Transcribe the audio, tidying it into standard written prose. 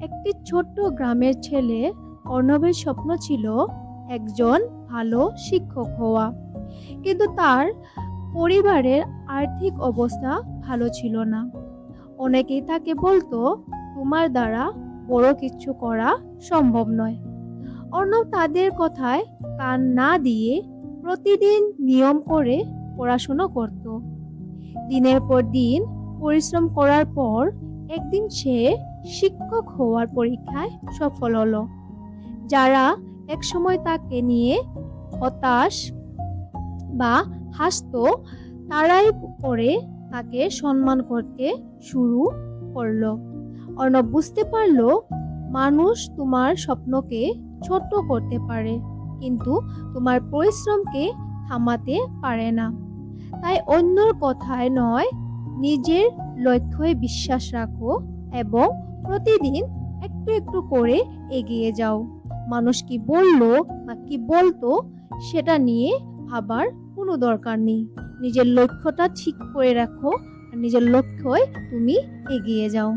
একটি ছোট্ট গ্রামের ছেলে অর্ণবের স্বপ্ন ছিল একজন ভালো শিক্ষক হওয়া। কিন্তু তার পরিবারের আর্থিক অবস্থা ভালো ছিল না। অনেকেই তাকে বলতো, তোমার দ্বারা বড় কিছু করা সম্ভব নয়। অর্ণব তাদের কথায় কান না দিয়ে প্রতিদিন নিয়ম করে পড়াশোনা করত। দিনের পর দিন পরিশ্রম করার পর একদিন সে শিক্ষক হওয়ার পরীক্ষায় সফল হলো। যারা একসময় তাকে নিয়ে হতাশ বা হাসতো, তারাই পরে তাকে সম্মান করতে শুরু করলো। অর্ণব বুঝতে পারলো, মানুষ তোমার স্বপ্নকে ছোট করতে পারে, কিন্তু তোমার পরিশ্রমকে থামাতে পারে না। তাই অন্যর কথায় নয়, নিজের লক্ষ্যে বিশ্বাস রাখো এবং প্রতিদিন একটু একটু করে এগিয়ে যাও। মানুষ কি বললো বা কি বলতো সেটা নিয়ে ভাবার কোনো দরকার নেই। নিজের লক্ষ্যটা ঠিক করে রাখো আর নিজের লক্ষ্যে তুমি এগিয়ে যাও।